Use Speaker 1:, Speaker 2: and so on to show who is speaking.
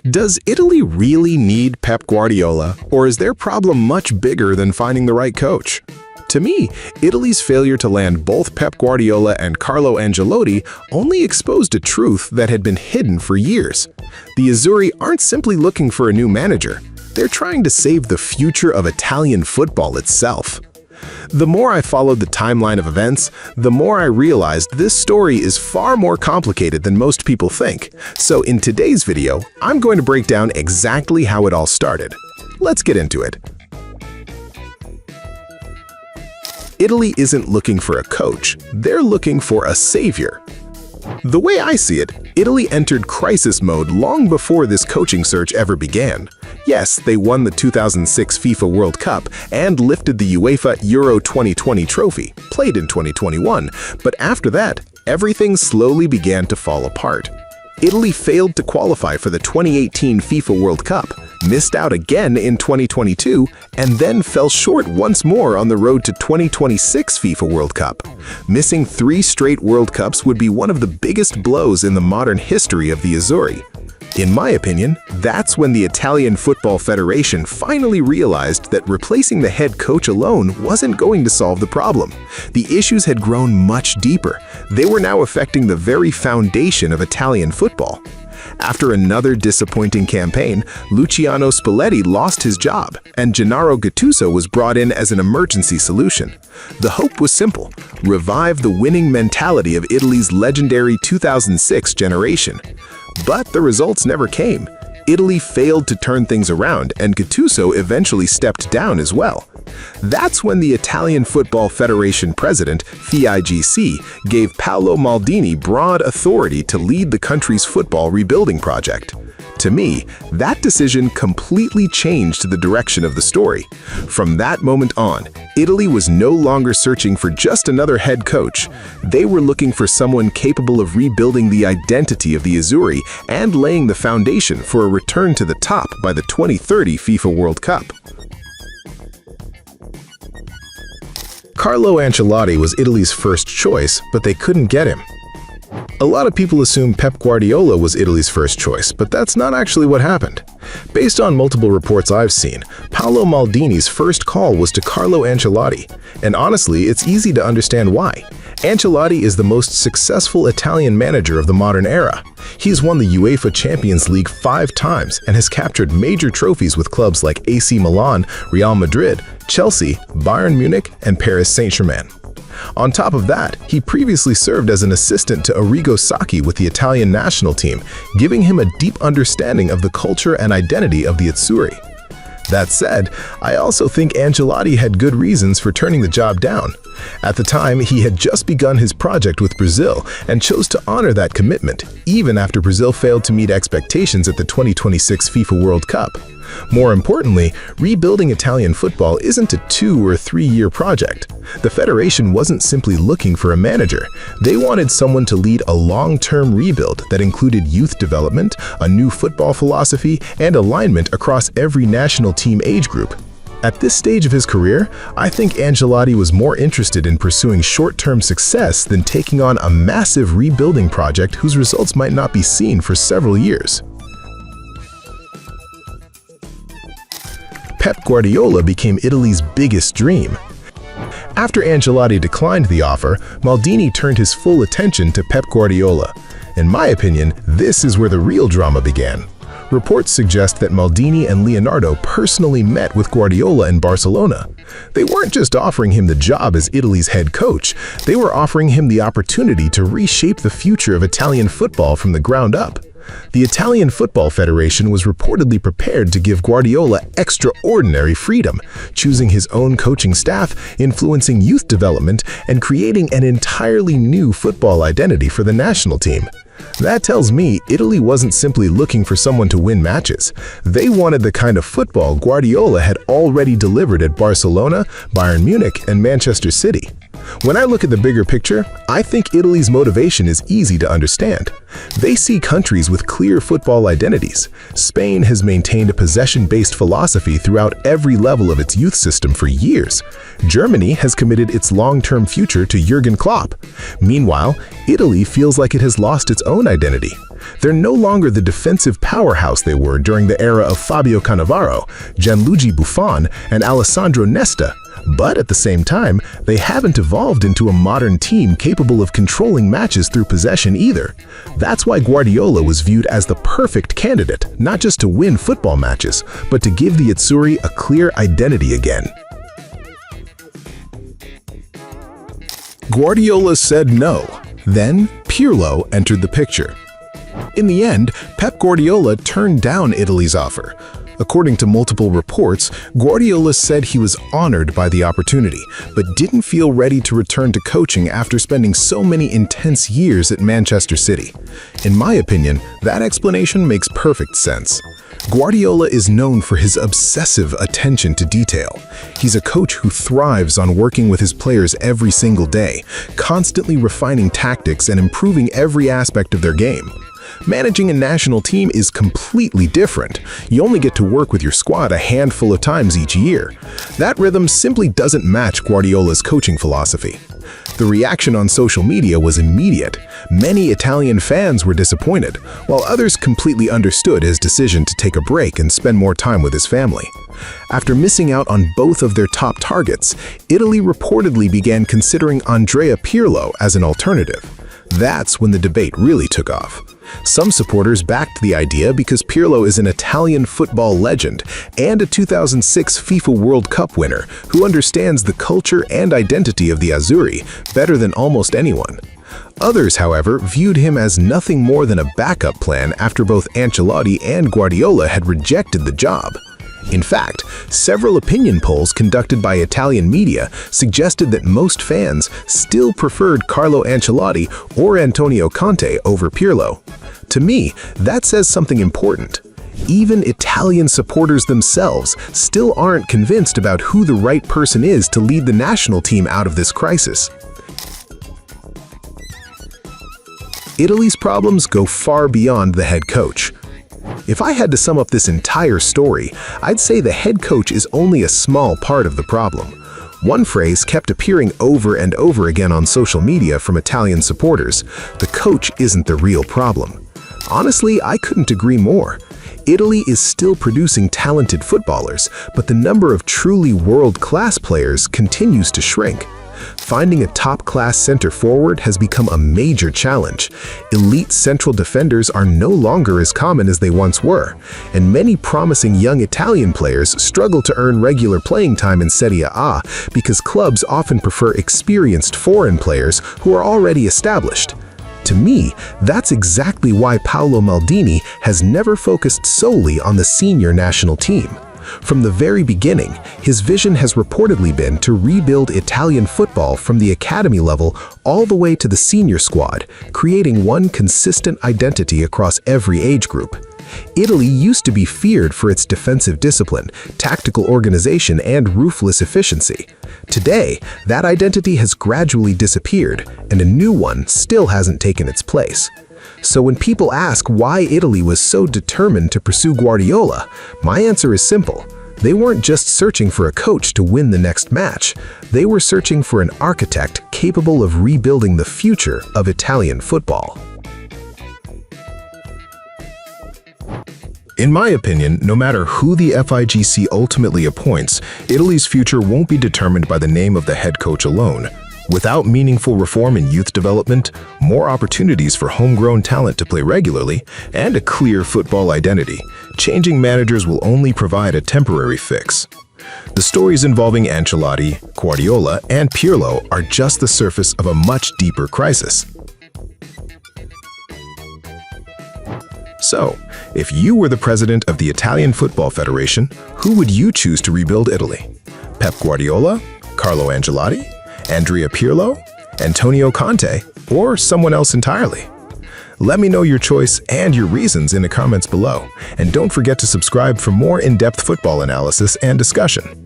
Speaker 1: Does Italy really need Pep Guardiola, or is their problem much bigger than finding the right coach? To me, Italy's failure to land both Pep Guardiola and Carlo Ancelotti only exposed a truth that had been hidden for years. The Azzurri aren't simply looking for a new manager. They're trying to save the future of Italian football itself. The more I followed the timeline of events, the more I realized this story is far more complicated than most people think. So in today's video, I'm going to break down exactly how it all started. Let's get into it. Italy isn't looking for a coach, they're looking for a savior. The way I see it, Italy entered crisis mode long before this coaching search ever began. Yes, they won the 2006 FIFA World Cup and lifted the UEFA Euro 2020 trophy, played in 2021, but after that, everything slowly began to fall apart. Italy failed to qualify for the 2018 FIFA World Cup, missed out again in 2022, and then fell short once more on the road to 2026 FIFA World Cup. Missing 3 straight World Cups would be one of the biggest blows in the modern history of the Azzurri. In my opinion, that's when the Italian Football Federation finally realized that replacing the head coach alone wasn't going to solve the problem. The issues had grown much deeper. They were now affecting the very foundation of Italian football. After another disappointing campaign, Luciano Spalletti lost his job, and Gennaro Gattuso was brought in as an emergency solution. The hope was simple: revive the winning mentality of Italy's legendary 2006 generation. But the results never came. Italy failed to turn things around, and Gattuso eventually stepped down as well. That's when the Italian Football Federation president, FIGC, gave Paolo Maldini broad authority to lead the country's football rebuilding project. To me, that decision completely changed the direction of the story. From that moment on, Italy was no longer searching for just another head coach. They were looking for someone capable of rebuilding the identity of the Azzurri and laying the foundation for a return to the top by the 2030 FIFA World Cup. Carlo Ancelotti was Italy's first choice, but they couldn't get him. A lot of people assume Pep Guardiola was Italy's first choice, but that's not actually what happened. Based on multiple reports I've seen, Paolo Maldini's first call was to Carlo Ancelotti, and honestly, it's easy to understand why. Ancelotti is the most successful Italian manager of the modern era. He's won the UEFA Champions League 5 times and has captured major trophies with clubs like AC Milan, Real Madrid, Chelsea, Bayern Munich, and Paris Saint-Germain. On top of that, he previously served as an assistant to Arrigo Sacchi with the Italian national team, giving him a deep understanding of the culture and identity of the Azzurri. That said, I also think Ancelotti had good reasons for turning the job down. At the time, he had just begun his project with Brazil and chose to honor that commitment, even after Brazil failed to meet expectations at the 2026 FIFA World Cup. More importantly, rebuilding Italian football isn't a 2 or 3-year project. The federation wasn't simply looking for a manager. They wanted someone to lead a long-term rebuild that included youth development, a new football philosophy, and alignment across every national team age group. At this stage of his career, I think Ancelotti was more interested in pursuing short-term success than taking on a massive rebuilding project whose results might not be seen for several years. Pep Guardiola became Italy's biggest dream. After Ancelotti declined the offer, Maldini turned his full attention to Pep Guardiola. In my opinion, this is where the real drama began. Reports suggest that Maldini and Leonardo personally met with Guardiola in Barcelona. They weren't just offering him the job as Italy's head coach, they were offering him the opportunity to reshape the future of Italian football from the ground up. The Italian Football Federation was reportedly prepared to give Guardiola extraordinary freedom, choosing his own coaching staff, influencing youth development, and creating an entirely new football identity for the national team. That tells me Italy wasn't simply looking for someone to win matches. They wanted the kind of football Guardiola had already delivered at Barcelona, Bayern Munich, and Manchester City. When I look at the bigger picture, I think Italy's motivation is easy to understand. They see countries with clear football identities. Spain has maintained a possession-based philosophy throughout every level of its youth system for years. Germany has committed its long-term future to Jurgen Klopp. Meanwhile, Italy feels like it has lost its own identity. They're no longer the defensive powerhouse they were during the era of Fabio Cannavaro, Gianluigi Buffon, and Alessandro Nesta, but at the same time, they haven't evolved into a modern team capable of controlling matches through possession either. That's why Guardiola was viewed as the perfect candidate, not just to win football matches, but to give the Azzurri a clear identity again. Guardiola said no. Then, Pirlo entered the picture. In the end, Pep Guardiola turned down Italy's offer. According to multiple reports, Guardiola said he was honored by the opportunity, but didn't feel ready to return to coaching after spending so many intense years at Manchester City. In my opinion, that explanation makes perfect sense. Guardiola is known for his obsessive attention to detail. He's a coach who thrives on working with his players every single day, constantly refining tactics and improving every aspect of their game. Managing a national team is completely different. You only get to work with your squad a handful of times each year. That rhythm simply doesn't match Guardiola's coaching philosophy. The reaction on social media was immediate. Many Italian fans were disappointed, while others completely understood his decision to take a break and spend more time with his family. After missing out on both of their top targets, Italy reportedly began considering Andrea Pirlo as an alternative. That's when the debate really took off. Some supporters backed the idea because Pirlo is an Italian football legend and a 2006 FIFA World Cup winner who understands the culture and identity of the Azzurri better than almost anyone. Others, however, viewed him as nothing more than a backup plan after both Ancelotti and Guardiola had rejected the job. In fact, several opinion polls conducted by Italian media suggested that most fans still preferred Carlo Ancelotti or Antonio Conte over Pirlo. To me, that says something important. Even Italian supporters themselves still aren't convinced about who the right person is to lead the national team out of this crisis. Italy's problems go far beyond the head coach. If I had to sum up this entire story, I'd say the head coach is only a small part of the problem. One phrase kept appearing over and over again on social media from Italian supporters: the coach isn't the real problem. Honestly, I couldn't agree more. Italy is still producing talented footballers, but the number of truly world-class players continues to shrink. Finding a top-class center forward has become a major challenge. Elite central defenders are no longer as common as they once were, and many promising young Italian players struggle to earn regular playing time in Serie A because clubs often prefer experienced foreign players who are already established. To me, that's exactly why Paolo Maldini has never focused solely on the senior national team. From the very beginning, his vision has reportedly been to rebuild Italian football from the academy level all the way to the senior squad, creating one consistent identity across every age group. Italy used to be feared for its defensive discipline, tactical organization, and ruthless efficiency. Today, that identity has gradually disappeared, and a new one still hasn't taken its place. So when people ask why Italy was so determined to pursue Guardiola, my answer is simple. They weren't just searching for a coach to win the next match. They were searching for an architect capable of rebuilding the future of Italian football. In my opinion, no matter who the FIGC ultimately appoints, Italy's future won't be determined by the name of the head coach alone. Without meaningful reform in youth development, more opportunities for homegrown talent to play regularly, and a clear football identity, changing managers will only provide a temporary fix. The stories involving Ancelotti, Guardiola, and Pirlo are just the surface of a much deeper crisis. So, if you were the president of the Italian Football Federation, who would you choose to rebuild Italy? Pep Guardiola? Carlo Ancelotti? Andrea Pirlo? Antonio Conte? Or someone else entirely? Let me know your choice and your reasons in the comments below, and don't forget to subscribe for more in-depth football analysis and discussion.